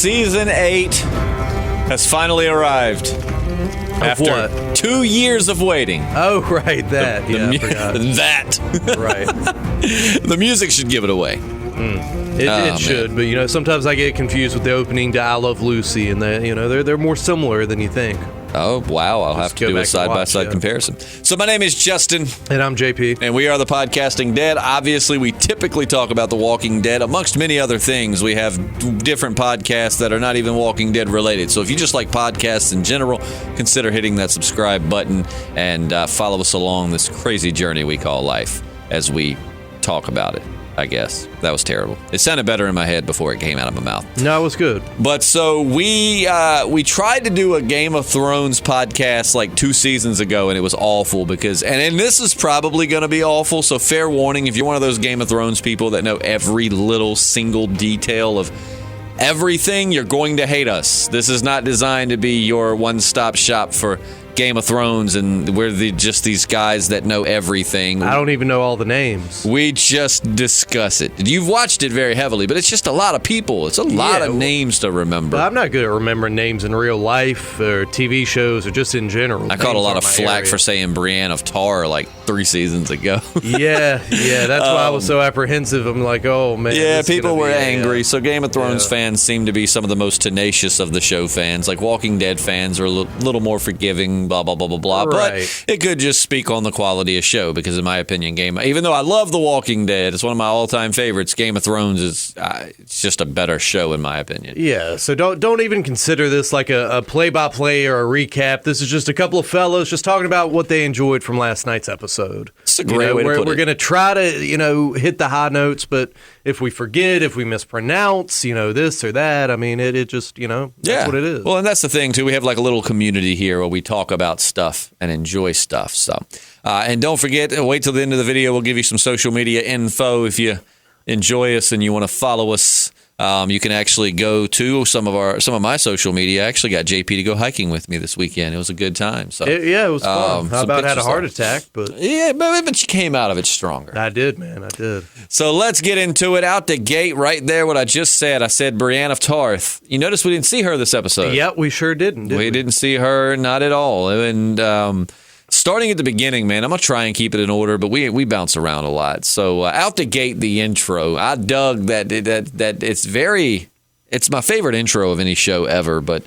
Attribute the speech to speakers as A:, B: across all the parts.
A: Season 8 has finally arrived. After 2 years of waiting.
B: Oh, right, that. I forgot.
A: That.
B: Right.
A: The music should give it away.
B: It should, but sometimes I get confused with the opening to I Love Lucy, and they're more similar than you think.
A: Oh, wow. I'll have to do a side-by-side comparison. So my name is Justin.
B: And I'm JP.
A: And we are the Podcasting Dead. Obviously, we typically talk about The Walking Dead. Amongst many other things, we have different podcasts that are not even Walking Dead related. So if you just like podcasts in general, consider hitting that subscribe button and follow us along this crazy journey we call life as we talk about it. I guess. That was terrible. It sounded better in my head before it came out of my mouth.
B: No, it was good.
A: But so we tried to do a Game of Thrones podcast like 2 seasons ago, and it was awful because, and this is probably going to be awful, so fair warning, if you're one of those Game of Thrones people that know every little single detail of everything, you're going to hate us. This is not designed to be your one-stop shop for Game of Thrones, and we're just these guys that know everything.
B: I don't even know all the names.
A: We just discuss it. You've watched it very heavily, but it's just a lot of people. It's a lot of names to remember.
B: I'm not good at remembering names in real life or TV shows or just in general.
A: I caught a lot of flack for saying Brienne of Tar like 3 seasons ago.
B: Yeah, that's why I was so apprehensive. I'm like, oh, man.
A: Yeah, people were angry. So Game of Thrones fans seem to be some of the most tenacious of the show fans. Like Walking Dead fans are a little more forgiving, blah, blah, blah, blah, blah.
B: Right.
A: But it could just speak on the quality of show because, in my opinion, even though I love The Walking Dead, it's one of my all-time favorites, Game of Thrones is it's just a better show, in my opinion.
B: Yeah, so don't even consider this like a play-by-play or a recap. This is just a couple of fellows just talking about what they enjoyed from last night's episode.
A: It's a great way to put it.
B: We're going to try to, hit the high notes, but if we forget, if we mispronounce, this or that, I mean, it just, that's what it is.
A: Well, and that's the thing, too. We have like a little community here where we talk about stuff and enjoy stuff. So, and don't forget, wait till the end of the video. We'll give you some social media info. If you enjoy us and you want to follow us, you can actually go to some of my social media. I actually got JP to go hiking with me this weekend. It was a good time. So
B: it was fun. How about had a heart attack? But
A: but you came out of it stronger.
B: I did, man. I did.
A: So let's get into it. Out the gate, right there. What I just said. I said Brienne of Tarth. You notice we didn't see her this episode.
B: Yeah, we sure didn't.
A: We didn't see her, not at all. And starting at the beginning, man, I'm going to try and keep it in order, but we bounce around a lot. So out the gate, the intro, I dug that it's my favorite intro of any show ever, but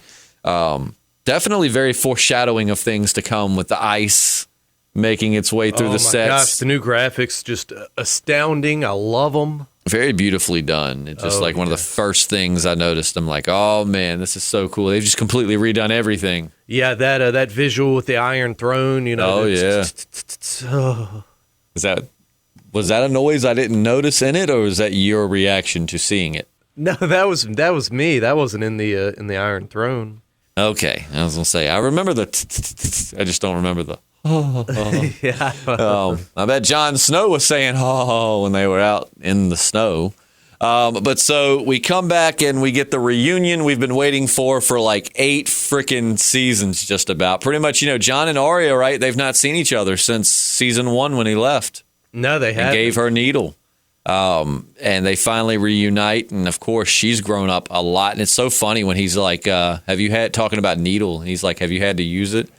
A: definitely very foreshadowing of things to come with the ice making its way through the sets. Oh my gosh,
B: the new graphics, just astounding. I love them.
A: Very beautifully done. It's just one of the first things I noticed. I'm like, oh man, this is so cool. They've just completely redone everything.
B: Yeah, that visual with the Iron Throne,
A: Oh yeah. Was that a noise I didn't notice in it, or was that your reaction to seeing it?
B: No, that was me. That wasn't in the Iron Throne.
A: Okay, I was gonna say I remember I just don't remember the.
B: Yeah.
A: I bet Jon Snow was saying when they were out in the snow. But so we come back and we get the reunion we've been waiting for like 8 freaking seasons just about. Pretty much, Jon and Arya, right? They've not seen each other since season 1 when he left.
B: No, they haven't.
A: And gave her needle. And they finally reunite, and of course she's grown up a lot. And it's so funny when he's like, talking about needle, and he's like, have you had to use it?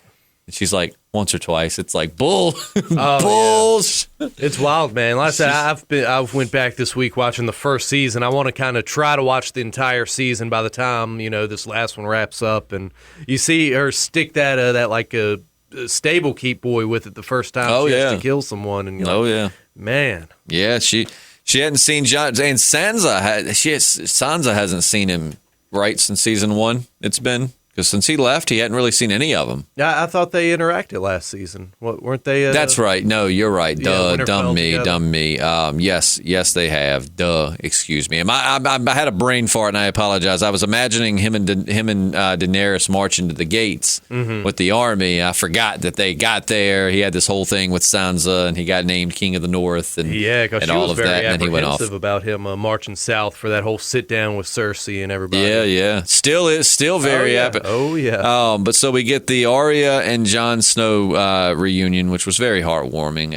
A: And she's like, once or twice. It's like bulls.
B: Yeah. It's wild, man. Like I said, I went back this week watching the first season. I want to kind of try to watch the entire season by the time this last one wraps up, and you see her stick that like a stable keep boy with it the first time she has to kill someone, and man,
A: yeah, she hadn't seen Jon, and Sansa hasn't seen him right since season 1. It's been. Because since he left, he hadn't really seen any of them.
B: Yeah, I thought they interacted last season. Weren't they?
A: That's right. No, you're right. Dumb me. Yes, they have. Excuse me. I had a brain fart, and I apologize. I was imagining him and Daenerys march into the gates with the army. I forgot that they got there. He had this whole thing with Sansa, and he got named King of the North, and all of that. And then he went off.
B: About him marching south for that whole sit down with Cersei and everybody.
A: Yeah. Still very epic.
B: Oh, yeah.
A: But so we get the Arya and Jon Snow reunion, which was very heartwarming.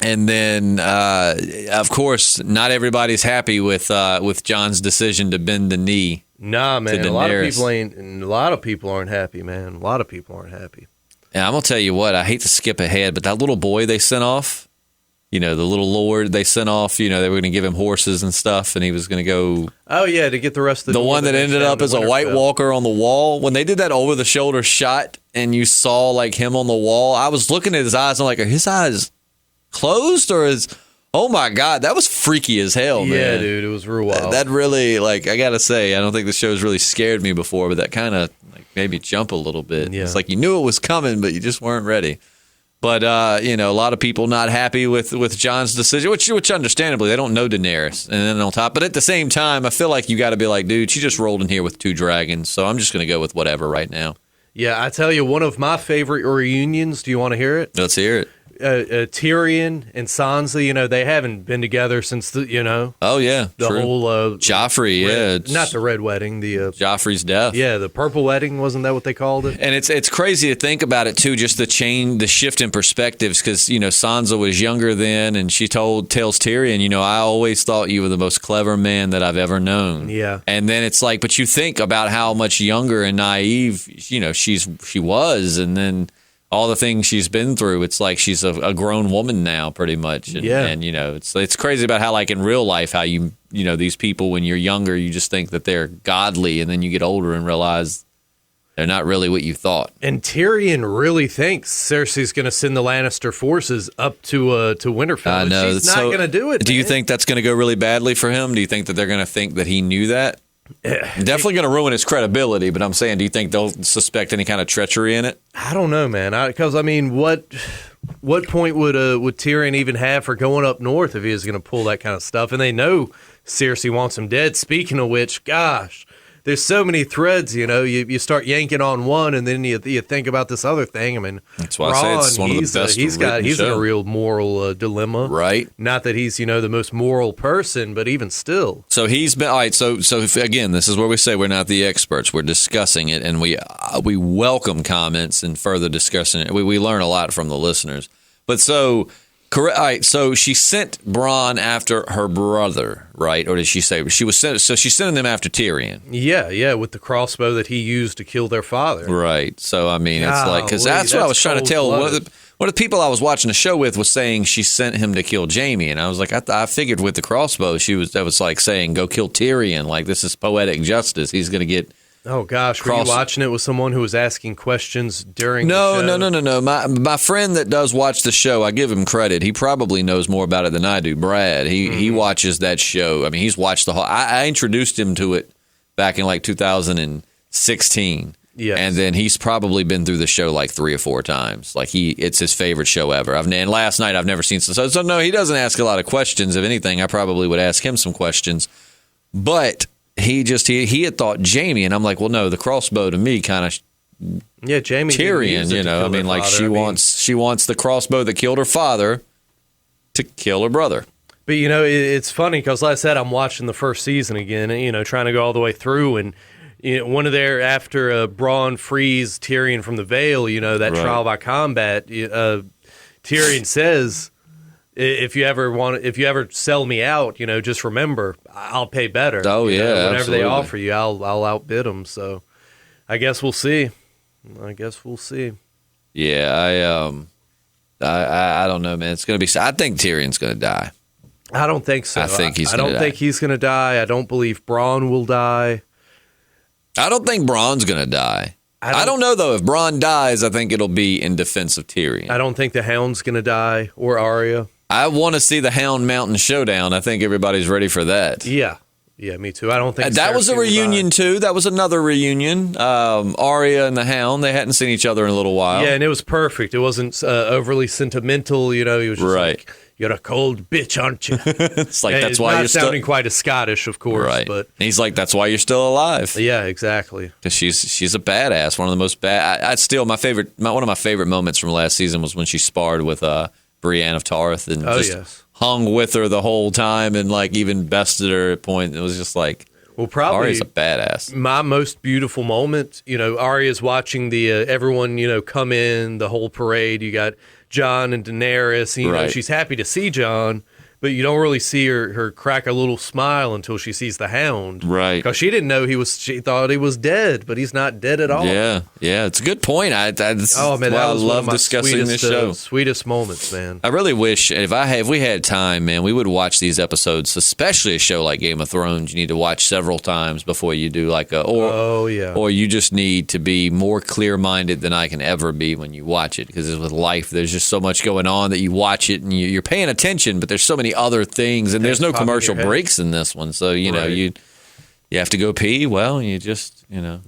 A: And then, of course, not everybody's happy with Jon's decision to bend the knee
B: Nah, man. A lot of people aren't happy, man. A lot of people aren't happy.
A: And I'm gonna tell you what, I hate to skip ahead, but that little boy they sent off, the little lord they sent off, they were gonna give him horses and stuff, and he was gonna go.
B: Oh yeah, to get the rest of
A: the one that ended up as a White Walker on the wall. When they did that over the shoulder shot, and you saw like him on the wall, I was looking at his eyes. I'm like, are his eyes closed or is? Oh my God, that was freaky as hell, man.
B: Yeah, dude, it was real wild.
A: That really, I gotta say, I don't think the show's really scared me before, but that kind of made me jump a little bit. Yeah. It's like you knew it was coming, but you just weren't ready. But a lot of people not happy with Jon's decision, which understandably they don't know Daenerys, and then on top. But at the same time, I feel like you got to be like, dude, she just rolled in here with 2 dragons, so I'm just gonna go with whatever right now.
B: Yeah, I tell you, one of my favorite reunions. Do you want to hear it?
A: Let's hear it.
B: Tyrion and Sansa, they haven't been together since
A: Oh yeah,
B: the
A: true.
B: whole
A: Joffrey,
B: not the red wedding, the
A: Joffrey's death.
B: Yeah, the purple wedding, wasn't that what they called it?
A: And it's crazy to think about it too, just the shift in perspectives, because Sansa was younger then, and she tells Tyrion, I always thought you were the most clever man that I've ever known.
B: Yeah,
A: and then it's like, but you think about how much younger and naive she was, and then all the things she's been through, it's like she's a grown woman now, pretty much. And, and it's crazy about how, like in real life, how these people when you're younger, you just think that they're godly, and then you get older and realize they're not really what you thought.
B: And Tyrion really thinks Cersei's going to send the Lannister forces up to Winterfell.
A: I know.
B: She's not going to do it.
A: Do you think that's going to go really badly for him? Do you think that they're going to think that he knew that? Definitely going to ruin his credibility, but I'm saying, do you think they'll suspect any kind of treachery in it?
B: I don't know, man. Because what point would Tyrion even have for going up north if he was going to pull that kind of stuff? And they know Cersei wants him dead. Speaking of which, gosh, there's so many threads. You start yanking on one, and then you think about this other thing. I mean,
A: that's why I say it's one of the best.
B: He's in a real moral dilemma,
A: right?
B: Not that he's the most moral person, but even still.
A: So he's been all right. So again, this is where we say we're not the experts. We're discussing it, and we welcome comments and further discussion. We learn a lot from the listeners. But so. Correct. All right, so she sent Bronn after her brother, right? Or did she say she was sent? So she's sending them after Tyrion.
B: Yeah, with the crossbow that he used to kill their father.
A: Right. So I mean, it's like because that's what I was trying to tell. One of the people I was watching the show with was saying she sent him to kill Jaime, and I was like, I figured with the crossbow, that was like saying go kill Tyrion. Like this is poetic justice. He's going to get.
B: Oh gosh, were you watching it with someone who was asking questions during the show?
A: No. My friend that does watch the show, I give him credit. He probably knows more about it than I do. Brad, he watches that show. I mean, he's watched the whole. I introduced him to it back in like 2016.
B: Yes.
A: And then he's probably been through the show like 3 or 4 times. Like it's his favorite show ever. And last night I've never seen so no, he doesn't ask a lot of questions. If anything, I probably would ask him some questions. But he had thought Jaime, and I'm like, well, no, the crossbow to me kind of
B: Jaime
A: Tyrion, I mean, like she wants the crossbow that killed her father to kill her brother.
B: But it's funny because, like I said, I'm watching the first season again, trying to go all the way through, and one of their after Bronn frees Tyrion from the Vale, that
A: right.
B: trial by combat, Tyrion says, If you ever sell me out, just remember, I'll pay better.
A: Oh, yeah,
B: whatever
A: absolutely.
B: they offer you, I'll outbid them. So, I guess we'll see.
A: Yeah, I don't know, man. It's gonna be. I think Tyrion's gonna die.
B: I don't think so.
A: I think he's.
B: I don't think he's gonna die. I don't believe Bronn will die.
A: I don't think Bronn's gonna die. I don't know though. If Bronn dies, I think it'll be in defense of Tyrion.
B: I don't think the Hound's gonna die or Arya.
A: I want to see the Hound Mountain Showdown. I think everybody's ready for that.
B: Yeah, me too. I don't think
A: that was a reunion too. That was another reunion. Arya and the Hound, they hadn't seen each other in a little while.
B: Yeah, and it was perfect. It wasn't overly sentimental. He was just
A: right.
B: Like, you're a cold bitch, aren't you?
A: It's like that's why you're
B: sounding quite as Scottish, of course.
A: Right.
B: But
A: he's like, that's why you're still alive.
B: Yeah, exactly.
A: Because she's a badass. One of the most bad. One of my favorite moments from last season was when she sparred with Brienne of Tarth and hung with her the whole time and like even bested her at point. It was just like, well, probably Arya's a badass.
B: My most beautiful moment, Arya's watching the everyone, come in the whole parade. You got Jon and Daenerys. She's happy to see Jon, But you don't really see her crack a little smile until she sees the Hound.
A: Right.
B: Because she didn't know she thought he was dead, but he's not dead at all.
A: Yeah, it's a good point. This
B: Oh, man,
A: is why
B: that
A: I
B: was one
A: love
B: of my
A: discussing this show.
B: Sweetest moments, man.
A: I really wish if we had time, man, we would watch these episodes, especially a show like Game of Thrones. You need to watch several times before you do or you just need to be more clear-minded than I can ever be when you watch it, because with life, there's just so much going on that you watch it and you're paying attention, but there's so many other things, and there's no commercial breaks in this one, so you know you have to go pee. Well, you just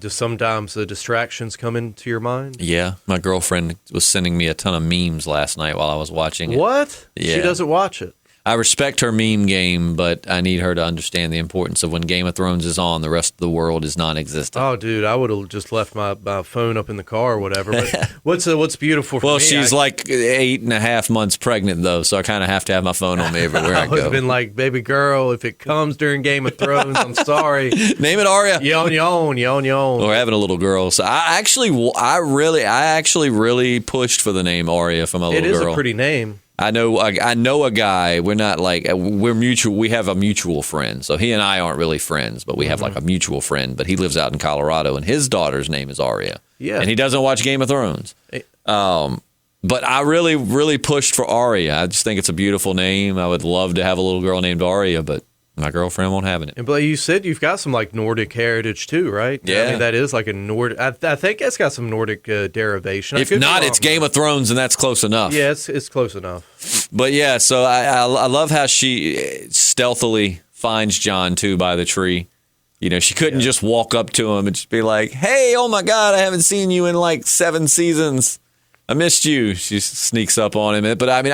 B: sometimes the distractions come into your mind.
A: Yeah, my girlfriend was sending me a ton of memes last night while I was watching it.
B: What?
A: Yeah.
B: She doesn't watch it.
A: I respect her meme game, but I need her to understand the importance of when Game of Thrones is on, the rest of the world is non-existent.
B: Oh, dude, I would have just left my phone up in the car or whatever. But what's beautiful for me?
A: Well, she's like 8.5 months pregnant, though, so I kind of have to have my phone on me everywhere I
B: I would
A: go.
B: have been like, baby girl, if it comes during Game of Thrones, I'm sorry.
A: Name it Arya.
B: Yon.
A: Or having a little girl. So I actually really pushed for the name Arya for my little girl.
B: It is a pretty name.
A: I know a guy. We're not we're mutual. We have a mutual friend. So he and I aren't really friends, but we have like a mutual friend. But he lives out in Colorado, and his daughter's name is Arya.
B: Yeah,
A: and he doesn't watch Game of Thrones. But I really, really pushed for Arya. I just think it's a beautiful name. I would love to have a little girl named Arya, but my girlfriend won't have it.
B: And but you said you've got some like Nordic heritage too, right?
A: Yeah,
B: I mean that is like a Nordic. I think it's got some Nordic derivation.
A: If not, it's Game of Thrones, and that's close enough.
B: Yeah, it's close enough.
A: But yeah, so I love how she stealthily finds Jon too by the tree. You know, she couldn't just walk up to him and just be like, "Hey, oh my God, I haven't seen you in like 7 seasons. I missed you." She sneaks up on him. But I mean,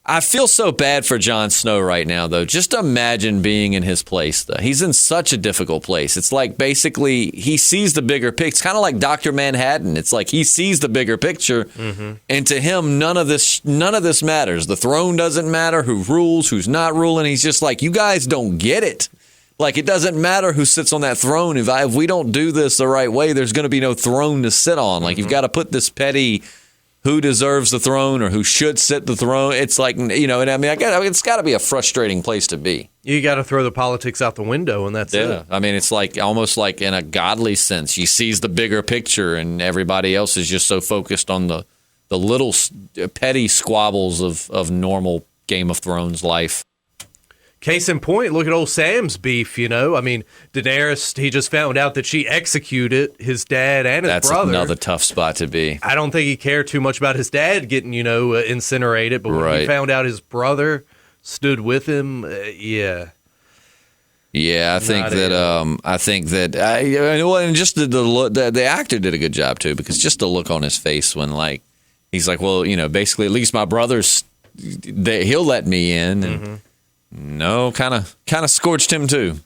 A: I feel so bad for Jon Snow right now, though. Just imagine being in his place, though. He's in such a difficult place. It's like basically he sees the bigger picture. It's kind of like Dr. Manhattan. It's like he sees the bigger picture, and to him, none of this matters. The throne doesn't matter. Who rules? Who's not ruling? He's just like, you guys don't get it. Like, it doesn't matter who sits on that throne. If we don't do this the right way, there's going to be no throne to sit on. Like, you've got to put this petty who deserves the throne or who should sit the throne. It's like, you know, and I mean, it's got to be a frustrating place to be.
B: You got to throw the politics out the window, and that's it.
A: I mean, it's like almost like in a godly sense. He sees the bigger picture, and everybody else is just so focused on the little petty squabbles of normal Game of Thrones life.
B: Case in point, look at old Sam's beef, you know? I mean, Daenerys, he just found out that she executed his dad and his brother.
A: That's another tough spot to be.
B: I don't think he cared too much about his dad getting, incinerated, but when he found out his brother stood with him, yeah.
A: Yeah, I think that and just the actor did a good job too, because just the look on his face when like he's like, well, you know, basically at least my brother's he'll let me in, and no, kind of scorched him too.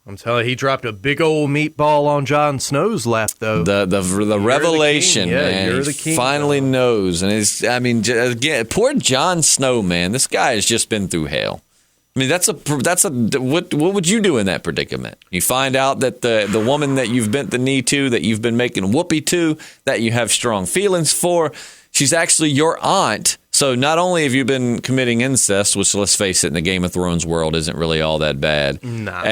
B: I'm telling you, he dropped a big old meatball on Jon Snow's lap, though.
A: The revelation, man.
B: You're the king.
A: Finally knows, and again, poor Jon Snow, man. This guy has just been through hell. I mean, what would you do in that predicament? You find out that the woman that you've bent the knee to, that you've been making whoopee to, that you have strong feelings for, she's actually your aunt. So not only have you been committing incest, which, let's face it, in the Game of Thrones world isn't really all that bad.
B: Nah.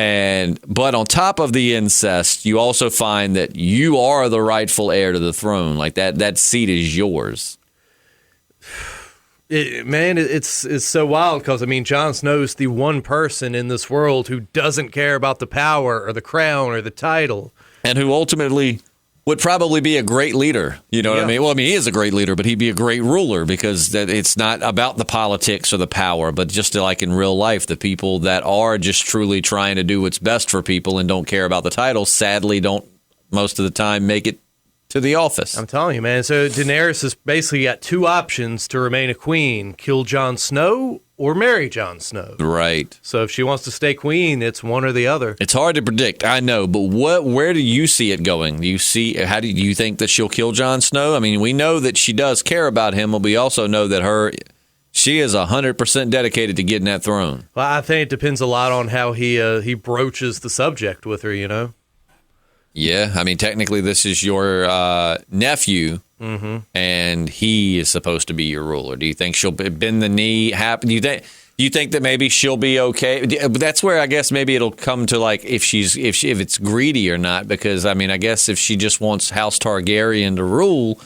A: But on top of the incest, you also find that you are the rightful heir to the throne. Like that seat is yours.
B: It's so wild because, I mean, Jon Snow's the one person in this world who doesn't care about the power or the crown or the title.
A: And who ultimately would probably be a great leader. You know what I mean? Well, I mean, he is a great leader, but he'd be a great ruler because it's not about the politics or the power, but just like in real life, the people that are just truly trying to do what's best for people and don't care about the title, sadly don't most of the time make it to the office.
B: I'm telling you, man. So Daenerys has basically got two options to remain a queen: kill Jon Snow or marry Jon Snow.
A: Right.
B: So if she wants to stay queen, it's one or the other.
A: It's hard to predict, I know, but where do you see it going? Do you think that she'll kill Jon Snow? I mean, we know that she does care about him, but we also know that she is 100% dedicated to getting that throne.
B: Well, I think it depends a lot on how he broaches the subject with her, you know?
A: Yeah, I mean, technically this is your nephew, and he is supposed to be your ruler? Do you think she'll bend the knee? Do you think that maybe she'll be okay? That's where I guess maybe it'll come to like if it's greedy or not. Because I mean, I guess if she just wants House Targaryen to rule,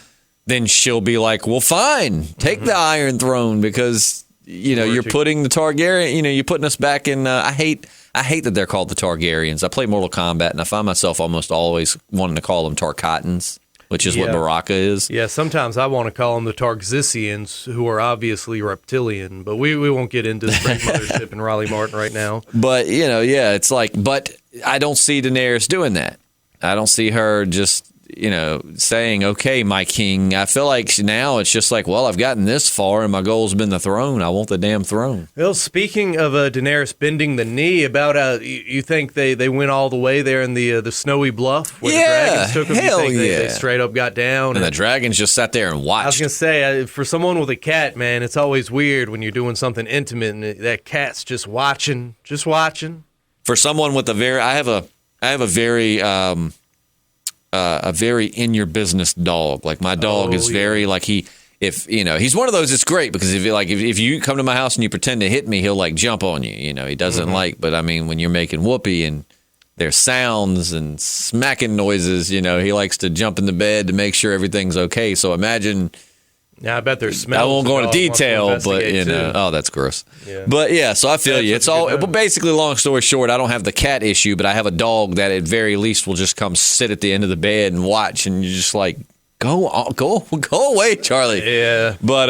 A: then she'll be like, well, fine, take the Iron Throne because you're putting the Targaryen. You're putting us back in. I hate that they're called the Targaryens. I play Mortal Kombat, and I find myself almost always wanting to call them Tarkatans, which is what Baraka is. Yeah,
B: sometimes I want to call them the Tarxicians, who are obviously reptilian, but we won't get into the Great Mothership and Raleigh Martin right now.
A: But, it's like, but I don't see Daenerys doing that. I don't see her just, saying, okay, my king. I feel like now it's just like, well, I've gotten this far and my goal's been the throne. I want the damn throne.
B: Well, speaking of Daenerys bending the knee, about you think they went all the way there in the snowy bluff where the dragons took them?
A: Hell
B: you think they straight up got down?
A: And the dragons just sat there and watched.
B: I was going to say, for someone with a cat, man, it's always weird when you're doing something intimate and that cat's just watching.
A: For someone with I have a very in your business dog. Like my dog is very like he's one of those. It's great because if you come to my house and you pretend to hit me, he'll like jump on you. He doesn't but I mean when you're making whoopee and there's sounds and smacking noises, he likes to jump in the bed to make sure everything's okay. So imagine.
B: Yeah, I bet there's smells.
A: I won't go into detail, but that's gross. Yeah. But yeah, so I feel you. It's all basically. Long story short, I don't have the cat issue, but I have a dog that at very least will just come sit at the end of the bed and watch, and you're just like, go away, Charlie.
B: Yeah.
A: But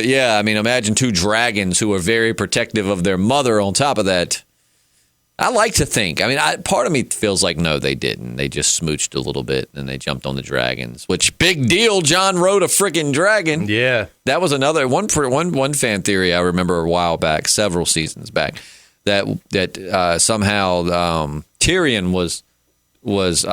A: yeah, I mean, imagine two dragons who are very protective of their mother. On top of that, I like to think. I mean, part of me feels like no, they didn't. They just smooched a little bit and they jumped on the dragons. Which big deal? John rode a freaking dragon.
B: Yeah, that
A: was another one fan theory I remember a while back, several seasons back, that somehow Tyrion was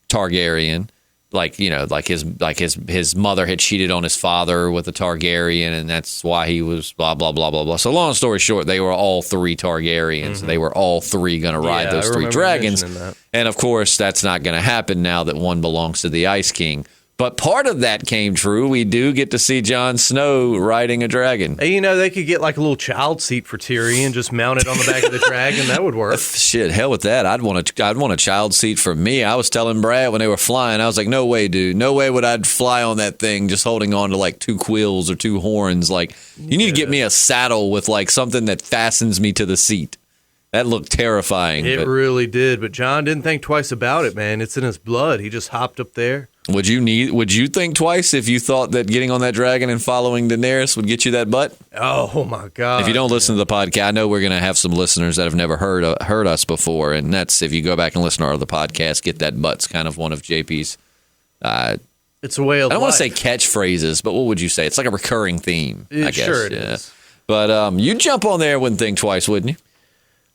A: Targaryen. Like his mother had cheated on his father with a Targaryen, and that's why he was blah blah blah blah blah. So long story short, they were all three Targaryens. They were all three going to ride those three dragons, and of course that's not going to happen now that one belongs to the Ice King. But part of that came true. We do get to see Jon Snow riding a dragon.
B: Hey, they could get like a little child seat for Tyrion, just mount it on the back of the dragon. That would work.
A: Shit, hell with that. I'd want a child seat for me. I was telling Brad when they were flying, I was like, no way, dude. No way would I fly on that thing just holding on to like two quills or two horns. Like, you need to get me a saddle with like something that fastens me to the seat. That looked terrifying.
B: It really did, but John didn't think twice about it, man. It's in his blood. He just hopped up there.
A: Would you think twice if you thought that getting on that dragon and following Daenerys would get you that butt?
B: Oh my God!
A: If you don't listen to the podcast, I know we're going to have some listeners that have never heard us before, and that's if you go back and listen to our other podcast, get that butt's kind of one of JP's.
B: It's a way of.
A: I don't want to say catchphrases, but what would you say? It's like a recurring theme. I guess.
B: Sure it is.
A: But you'd jump on there, wouldn't think twice, wouldn't you?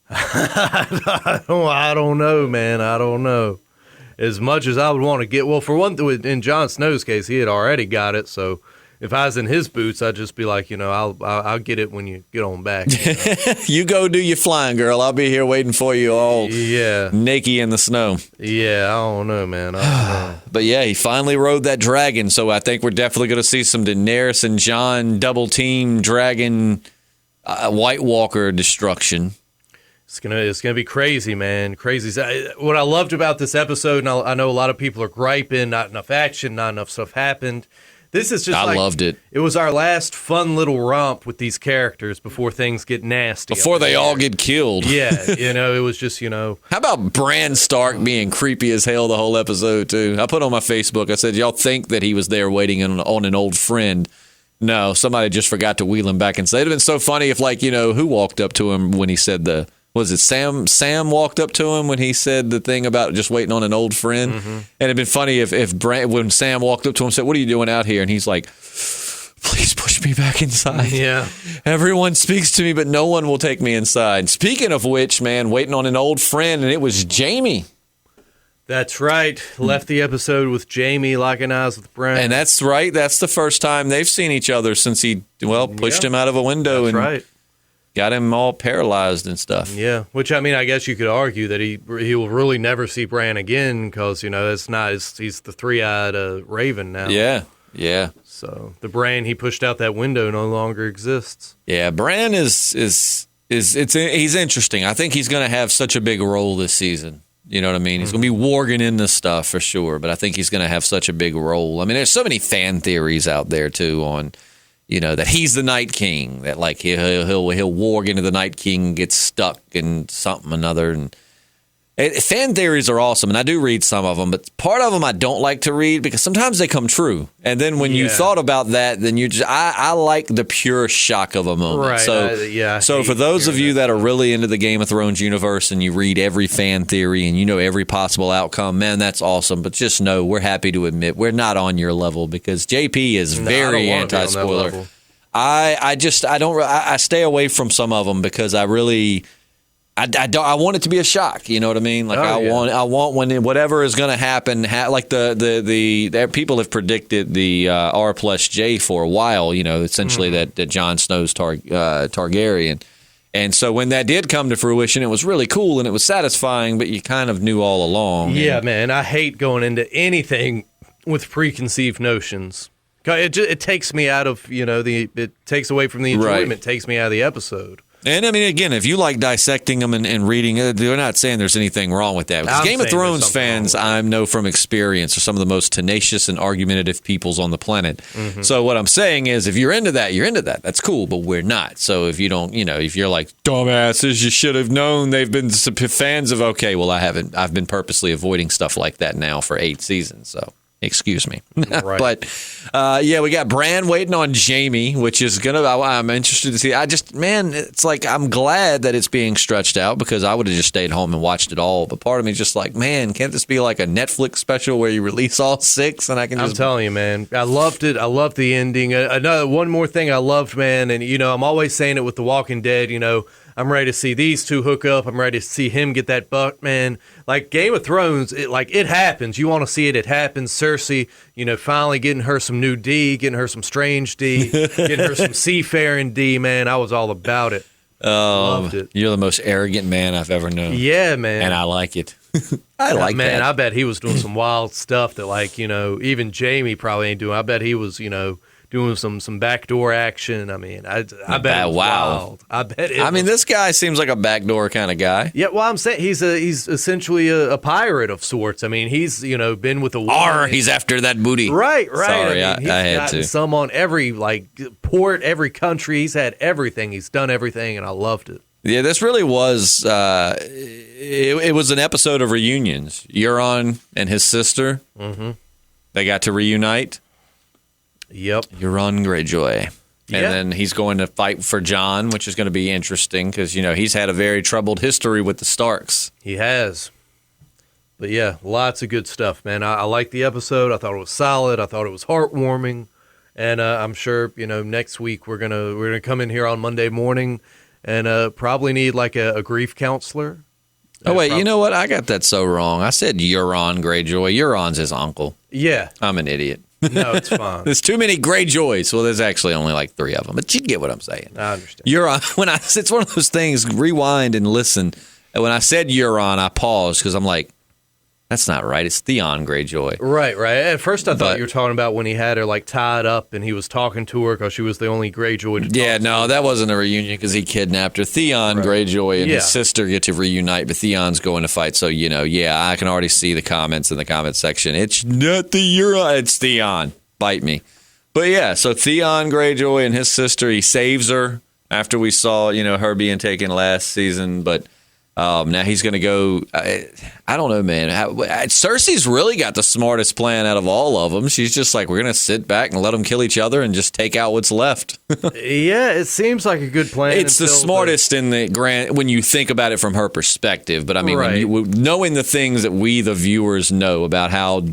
B: I don't know, man. I don't know. As much as I would want to get, well, for one, in Jon Snow's case, he had already got it. So if I was in his boots, I'd just be like, I'll get it when you get on back.
A: You go do your flying, girl. I'll be here waiting for you all naked in the snow.
B: Yeah, I don't know, man. I don't know.
A: But yeah, he finally rode that dragon. So I think we're definitely going to see some Daenerys and Jon double team dragon White Walker destruction.
B: It's gonna be crazy, man. Crazy. What I loved about this episode, and I know a lot of people are griping, not enough action, not enough stuff happened. This is just
A: I loved it.
B: It was our last fun little romp with these characters before things get nasty.
A: Before they all get killed.
B: Yeah, it was just,
A: How about Bran Stark being creepy as hell the whole episode, too? I put on my Facebook, I said, y'all think that he was there waiting on an old friend. No, somebody just forgot to wheel him back and say, it'd have been so funny if, who walked up to him when he said was it Sam? Sam walked up to him when he said the thing about just waiting on an old friend. Mm-hmm. And it'd been funny if when Sam walked up to him and said, "What are you doing out here?" And he's like, "Please push me back inside."
B: Yeah.
A: Everyone speaks to me, but no one will take me inside. Speaking of which, man, waiting on an old friend, and it was Jaime.
B: That's right. Left the episode with Jaime locking eyes with Bran.
A: And that's right. That's the first time they've seen each other since he pushed him out of a window.
B: That's right.
A: got him all paralyzed and stuff.
B: Yeah, which I mean, I guess you could argue that he will really never see Bran again because that's not he's the 3-eyed Raven now.
A: Yeah.
B: So the Bran he pushed out that window no longer exists.
A: Yeah, Bran he's interesting. I think he's going to have such a big role this season. You know what I mean? He's going to be warging in this stuff for sure, but I think he's going to have such a big role. I mean, there's so many fan theories out there too on, that he's the Night King, that like he'll warg into the Night King and get stuck in something or another. And fan theories are awesome, and I do read some of them, but part of them I don't like to read because sometimes they come true. And then when you thought about that, then I like the pure shock of a moment.
B: Right.
A: So for those of you that are really into the Game of Thrones universe and you read every fan theory and you know every possible outcome, man, that's awesome. But just know we're happy to admit we're not on your level because JP is very anti-spoiler. I stay away from some of them because I really. I want it to be a shock. You know what I mean? Like I want when whatever is going to happen. Like the people have predicted the R+J for a while. Essentially that Jon Snow's Targaryen. And so when that did come to fruition, it was really cool and it was satisfying. But you kind of knew all along.
B: Yeah, man. I hate going into anything with preconceived notions. It takes me out of it takes away from the enjoyment. Right. Takes me out of the episode.
A: And I mean, again, if you like dissecting them and reading it, they're not saying there's anything wrong with that. Because Game of Thrones fans, I know from experience, are some of the most tenacious and argumentative peoples on the planet. Mm-hmm. So what I'm saying is, if you're into that, you're into that. That's cool, but we're not. So if you don't, if you're like, dumbasses, you should have known they've been fans of, okay, well, I haven't. I've been purposely avoiding stuff like that now for 8 seasons, so. Excuse me.
B: Right.
A: But, we got Bran waiting on Jaime, which is I'm interested to see. It's like I'm glad that it's being stretched out because I would have just stayed home and watched it all. But part of me is just like, man, can't this be like a Netflix special where you release all 6 and I can just...
B: I'm telling you, man. I loved it. I loved the ending. One more thing I loved, man, and, I'm always saying it with The Walking Dead, I'm ready to see these two hook up. I'm ready to see him get that buck, man. Like Game of Thrones, it happens. You want to see it. It happens. Cersei, finally getting her some new D, getting her some strange D, getting her some seafaring D, man. I was all about it. Loved it.
A: You're the most arrogant man I've ever known.
B: Yeah, man.
A: And I like it. I like
B: man,
A: that.
B: I bet he was doing some wild stuff that, even Jamie probably ain't doing. I bet he was, doing some backdoor action. I mean, I bet it was wild. I bet it was.
A: This guy seems like a backdoor kind of guy.
B: Yeah, well, I'm saying he's essentially a pirate of sorts. I mean, he's been with the war.
A: He's after that booty.
B: Right.
A: Sorry,
B: He's
A: I had
B: gotten
A: to.
B: some on every port, every country. He's had everything. He's done everything, and I loved it.
A: Yeah, this really was. It was an episode of reunions. Euron and his sister. Mm-hmm. They got to reunite.
B: Yep.
A: Euron Greyjoy. And then he's going to fight for Jon, which is going to be interesting because, he's had a very troubled history with the Starks.
B: He has. But, yeah, lots of good stuff, man. I liked the episode. I thought it was solid. I thought it was heartwarming. And I'm sure, next week we're gonna come in here on Monday morning and probably need a grief counselor.
A: Oh, wait, you know what? I got that so wrong. I said Euron Greyjoy. Euron's his uncle.
B: Yeah.
A: I'm an idiot.
B: No, it's fine.
A: There's too many Greyjoys. Well, there's actually only 3 of them, but you get what I'm saying.
B: I understand.
A: Euron, it's one of those things, rewind and listen. And when I said Euron, I paused because I'm like, that's not right. It's Theon Greyjoy.
B: Right. At first, I thought you were talking about when he had her tied up and he was talking to her because she was the only Greyjoy to talk
A: Yeah, no, that wasn't a reunion because he kidnapped her. Theon Greyjoy and his sister get to reunite, but Theon's going to fight. So, I can already see the comments in the comment section. It's not the Euron. It's Theon. Bite me. But, yeah, so Theon Greyjoy and his sister, he saves her after we saw, her being taken last season, but... now he's going to go. I don't know, man. Cersei's really got the smartest plan out of all of them. She's just like, we're going to sit back and let them kill each other and just take out what's left.
B: Yeah, it seems like a good plan.
A: It's the smartest in the grand when you think about it from her perspective. But I mean, knowing the things that we, the viewers, know about how.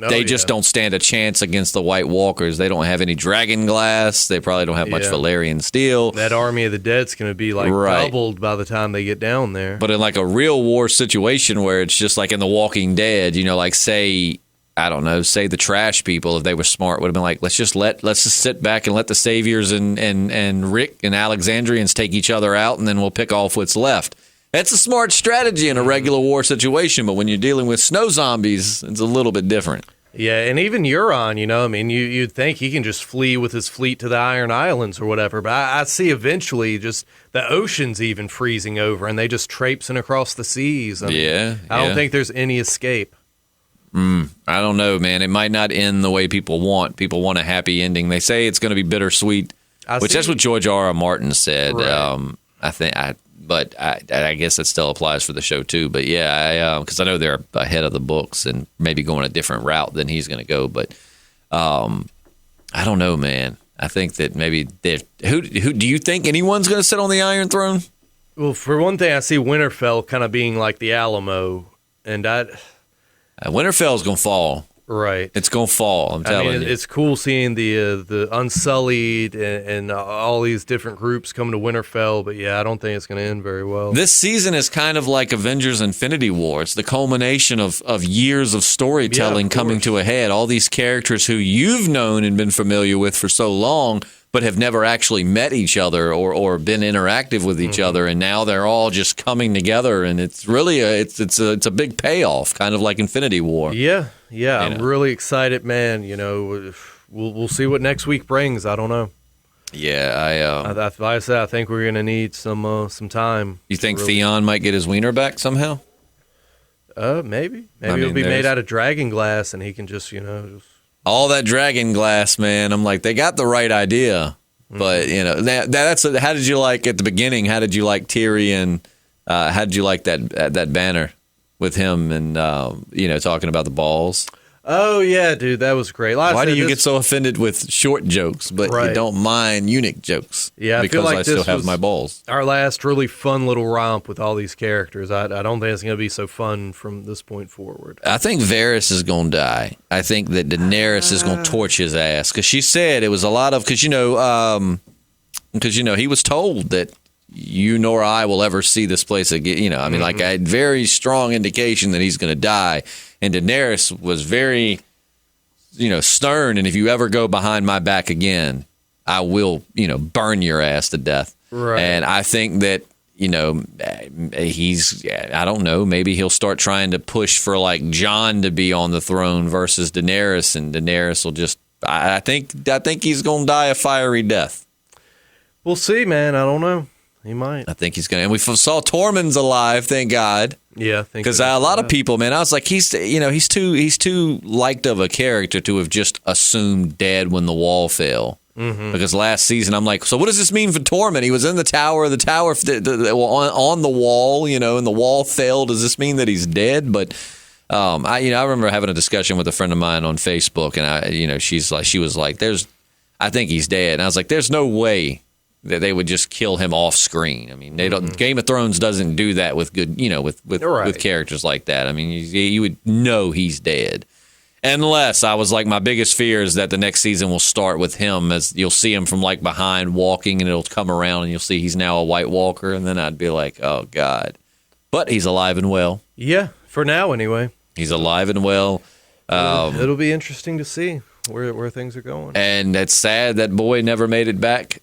A: They just don't stand a chance against the White Walkers. They don't have any dragon glass. They probably don't have much Valyrian steel.
B: That army of the dead's going to be doubled by the time they get down there.
A: But in a real war situation where it's just like in The Walking Dead, say I don't know, say the trash people, if they were smart, would have been like, let's just sit back and let the Saviors and Rick and Alexandrians take each other out, and then we'll pick off what's left. That's a smart strategy in a regular war situation, but when you're dealing with snow zombies, it's a little bit different.
B: Yeah, and even Euron, you'd think he can just flee with his fleet to the Iron Islands or whatever, but I see eventually just the ocean's even freezing over, and they just traipsing across the seas. I don't think there's any escape.
A: I don't know, man. It might not end the way people want. People want a happy ending. They say it's going to be bittersweet, that's what George R.R. Martin said. Right. I guess that still applies for the show too. But yeah, because I know they're ahead of the books and maybe going a different route than he's going to go. But I don't know, man. I think that maybe who do you think anyone's going to sit on the Iron Throne?
B: Well, for one thing, I see Winterfell kind of being like the Alamo, and
A: Winterfell's going to fall.
B: Right.
A: It's going to fall, I'm telling you.
B: It's cool seeing the Unsullied and all these different groups come to Winterfell, but yeah, I don't think it's going to end very well.
A: This season is kind of like Avengers Infinity War. It's the culmination of years of storytelling coming to a head. All these characters who you've known and been familiar with for so long, but have never actually met each other or been interactive with each other, and now they're all just coming together, and it's really it's a big payoff, kind of like Infinity War.
B: Yeah, I'm really excited, man. We'll see what next week brings. I don't know.
A: Yeah,
B: like I said, I think we're gonna need some time.
A: You think Theon might get his wiener back somehow?
B: Maybe it'll be made out of dragon glass, and he can just
A: all that dragon glass, man. I'm like, they got the right idea, but that's how did you like at the beginning? How did you like Tyrion? How did you like that banner with him and talking about the balls?
B: Oh yeah, dude, that was great.
A: Why do you get so offended with short jokes, but you don't mind eunuch jokes?
B: Yeah,
A: because
B: I feel like
A: I still have my balls.
B: Our last really fun little romp with all these characters. I don't think it's going to be so fun from this point forward.
A: I think Varys is going to die. I think that Daenerys is going to torch his ass because she said it was a lot of because he was told that you nor I will ever see this place again. I had very strong indication that he's going to die. And Daenerys was very, stern. And if you ever go behind my back again, I will, burn your ass to death.
B: Right.
A: And I think that, I don't know, maybe he'll start trying to push for like Jon to be on the throne versus Daenerys. And Daenerys will just, I think he's going to die a fiery death.
B: We'll see, man. I don't know. He might.
A: I think he's going to. And we saw Tormund's alive, thank God.
B: Yeah,
A: because a lot of people, man, I was like, he's too liked of a character to have just assumed dead when the wall fell. Mm-hmm. Because last season, I'm like, so what does this mean for Tormund? He was in the tower on the wall, and the wall fell. Does this mean that he's dead? But I remember having a discussion with a friend of mine on Facebook, and she was like, I think he's dead, and I was like, there's no way that they would just kill him off screen. I mean, they don't. Game of Thrones doesn't do that with good, with characters like that. I mean, you would know he's dead, unless I was like, my biggest fear is that the next season will start with him as you'll see him from like behind walking, and it'll come around and you'll see he's now a White Walker, and then I'd be like, oh God, but he's alive and well.
B: Yeah, for now anyway.
A: He's alive and well.
B: It'll be interesting to see where things are going.
A: And it's sad that boy never made it back.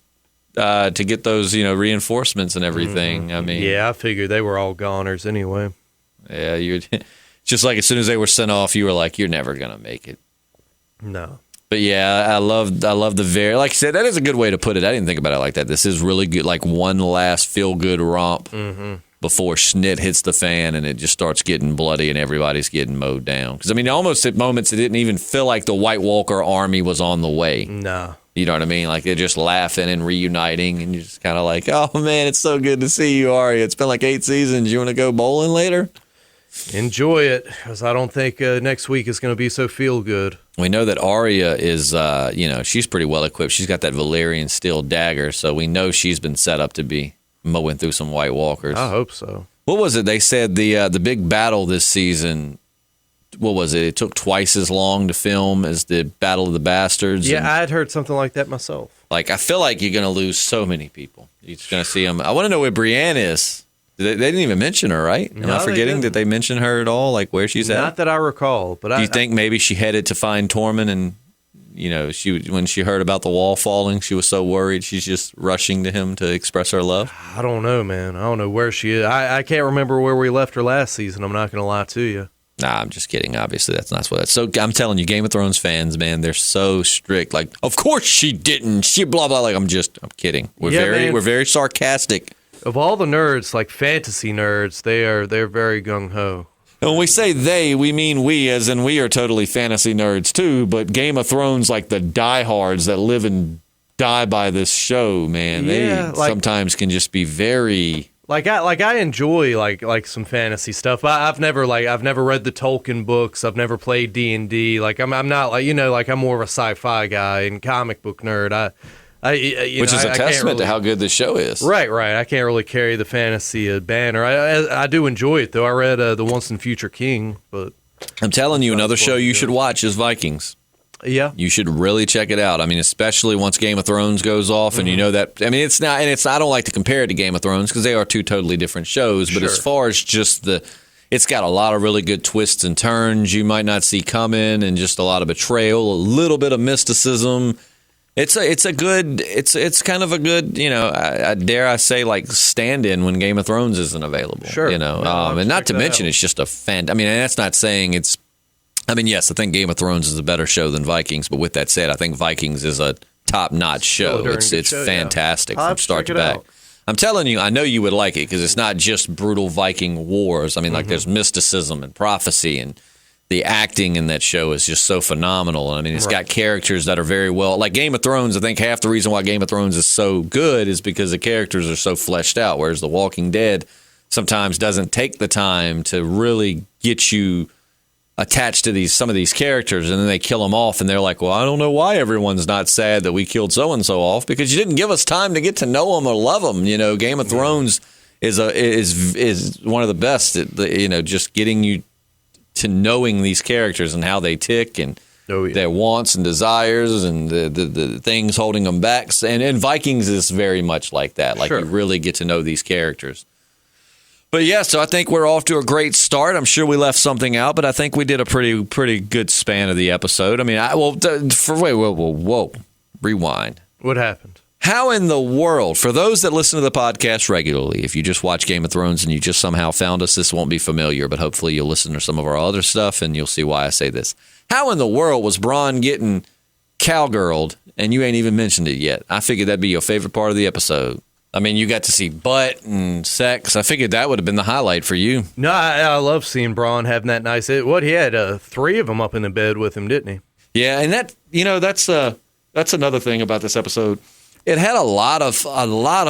A: To get those, reinforcements and everything.
B: Mm-hmm.
A: I mean,
B: yeah, I figured they were all goners anyway.
A: Yeah, just like as soon as they were sent off, you were like, you're never gonna make it.
B: No.
A: But yeah, I love the very, like I said, that is a good way to put it. I didn't think about it like that. This is really good, like one last feel good romp before Schnit hits the fan and it just starts getting bloody and everybody's getting mowed down. Because I mean, almost at moments it didn't even feel like the White Walker army was on the way.
B: No.
A: You know what I mean? Like they're just laughing and reuniting, and you're just kind of like, "Oh man, it's so good to see you, Arya. It's been like 8 seasons. You want to go bowling later?
B: Enjoy it, because I don't think next week is going to be so feel good."
A: We know that Arya is, she's pretty well equipped. She's got that Valyrian steel dagger, so we know she's been set up to be mowing through some White Walkers.
B: I hope so.
A: What was it? They said the big battle this season. What was it? It took twice as long to film as the Battle of the Bastards.
B: Yeah, I had heard something like that myself.
A: Like, I feel like you're going to lose so many people. You're just going to see them. I want to know where Brienne is. They didn't even mention her, right? Am I forgetting that they mention her at all, like where she's at?
B: Not that I recall. But
A: do you think maybe she headed to find Tormund and, when she heard about the wall falling, she was so worried she's just rushing to him to express her love?
B: I don't know, man. I don't know where she is. I can't remember where we left her last season. I'm not going to lie to you.
A: Nah, I'm just kidding. Obviously, that's not what that's. So I'm telling you, Game of Thrones fans, man, they're so strict. Like, of course she didn't. She blah blah. Like, I'm kidding. We're very sarcastic.
B: Of all the nerds, like fantasy nerds, they're very gung ho.
A: And when we say they, we mean we, as in we are totally fantasy nerds too. But Game of Thrones, like the diehards that live and die by this show, man, they sometimes can just be very.
B: I enjoy like some fantasy stuff. I've never read the Tolkien books. I've never played D&D. Like I'm not I'm more of a sci-fi guy and comic book nerd.
A: Which is a testament to how good this show is.
B: Right. I can't really carry the fantasy banner. I do enjoy it, though. I read The Once and Future King, but...
A: I'm telling you, another show you should watch is Vikings.
B: Yeah.
A: You should really check it out. I mean, especially once Game of Thrones goes off, and you know that... I mean, it's not... And I don't like to compare it to Game of Thrones, because they are two totally different shows, but as far as just the... It's got a lot of really good twists and turns you might not see coming, and just a lot of betrayal, a little bit of mysticism... It's kind of a good, I dare I say, like, stand-in when Game of Thrones isn't available.
B: Sure.
A: And not to mention it's just and that's not saying it's, yes, I think Game of Thrones is a better show than Vikings, but with that said, I think Vikings is a top-notch show. It's fantastic from start to back. I'm telling you, I know you would like it because it's not just brutal Viking wars. I mean, like, there's mysticism and prophecy, and the acting in that show is just so phenomenal. I mean, it's got characters that are very well... Like Game of Thrones, I think half the reason why Game of Thrones is so good is because the characters are so fleshed out, whereas The Walking Dead sometimes doesn't take the time to really get you attached to some of these characters, and then they kill them off, and they're like, well, I don't know why everyone's not sad that we killed so-and-so off, because you didn't give us time to get to know them or love them. Game of Thrones is one of the best at just getting you to knowing these characters and how they tick and their wants and desires and the things holding them back. And Vikings is very much like that. Like, you really get to know these characters. But yeah, so I think we're off to a great start. I'm sure we left something out, but I think we did a pretty good span of the episode. I mean, whoa, rewind.
B: What happened?
A: How in the world, for those that listen to the podcast regularly, if you just watch Game of Thrones and you just somehow found us, this won't be familiar, but hopefully you'll listen to some of our other stuff and you'll see why I say this. How in the world was Bronn getting cowgirled and you ain't even mentioned it yet? I figured that'd be your favorite part of the episode. I mean, you got to see butt and sex. I figured that would have been the highlight for you.
B: No, I love seeing Bronn having that nice... He had 3 of them up in the bed with him, didn't he?
A: Yeah, and that's another thing about this episode. It had a lot of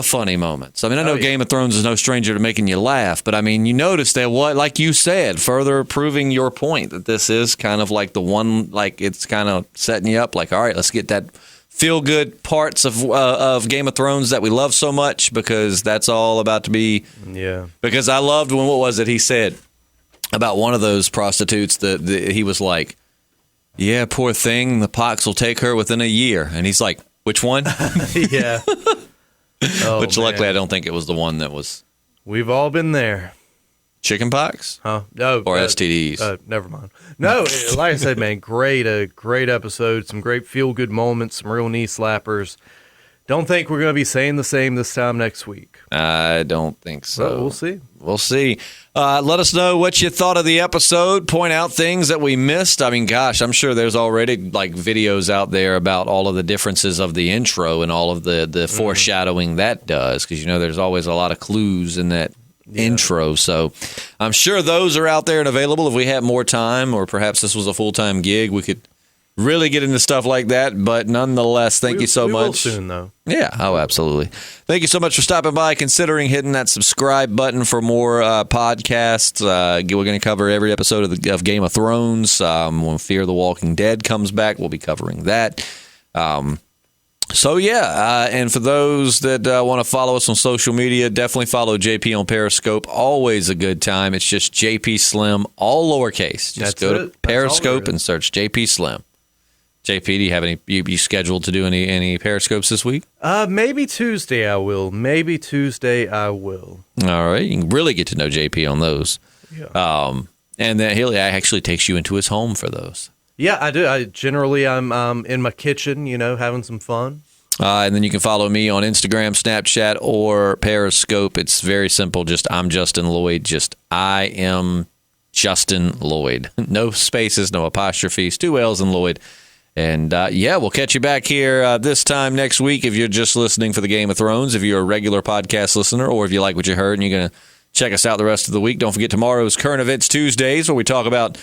A: funny moments. I mean, I know Game of Thrones is no stranger to making you laugh, but I mean, you notice that like you said, further proving your point that this is kind of like the one, like it's kind of setting you up. Like, all right, let's get that feel good parts of Game of Thrones that we love so much, because that's all about to be.
B: Yeah. Because
A: I loved what was it he said about one of those prostitutes that he was like, yeah, poor thing, the pox will take her within a year, and he's like, which one?
B: Yeah.
A: Which luckily I don't think it was the one that was.
B: We've all been there.
A: Chicken pox?
B: Huh? No.
A: Or STDs?
B: Never mind. No, like I said, man, great episode. Some great feel-good moments, some real knee slappers. Don't think we're going to be saying the same this time next week.
A: I don't think so.
B: Well, we'll see.
A: We'll see. Let us know what you thought of the episode. Point out things that we missed. I mean, gosh, I'm sure there's already like videos out there about all of the differences of the intro and all of the foreshadowing that does, because there's always a lot of clues in that intro. So I'm sure those are out there and available. If we had more time, or perhaps this was a full-time gig, we could really get into stuff like that. But nonetheless, thank you so much.
B: Will soon, though.
A: Yeah, absolutely. Thank you so much for stopping by, considering hitting that subscribe button for more podcasts. We're going to cover every episode of Game of Thrones. When Fear the Walking Dead comes back, we'll be covering that. And for those that want to follow us on social media, definitely follow JP on Periscope. Always a good time. It's just JP Slim, all lowercase. Just go to Periscope and search JP Slim. JP, do you have any? You scheduled to do any Periscopes this week?
B: Maybe Tuesday I will.
A: All right, you can really get to know JP on those.
B: Yeah.
A: And then he actually takes you into his home for those.
B: Yeah, I do. I'm in my kitchen, having some fun.
A: And then you can follow me on Instagram, Snapchat, or Periscope. It's very simple. Just I'm Justin Lloyd. Just I am Justin Lloyd. No spaces, no apostrophes, 2 L's in Lloyd. And, we'll catch you back here this time next week if you're just listening for the Game of Thrones, if you're a regular podcast listener, or if you like what you heard and you're going to check us out the rest of the week. Don't forget tomorrow's Current Events Tuesdays, where we talk about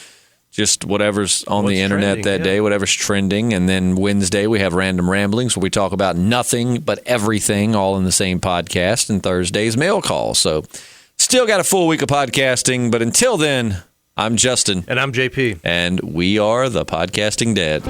A: just whatever's on the internet that day, whatever's trending. And then Wednesday, we have Random Ramblings, where we talk about nothing but everything all in the same podcast. And Thursday's Mail Call. So still got a full week of podcasting. But until then, I'm Justin.
B: And I'm JP.
A: And we are the Podcasting Dead.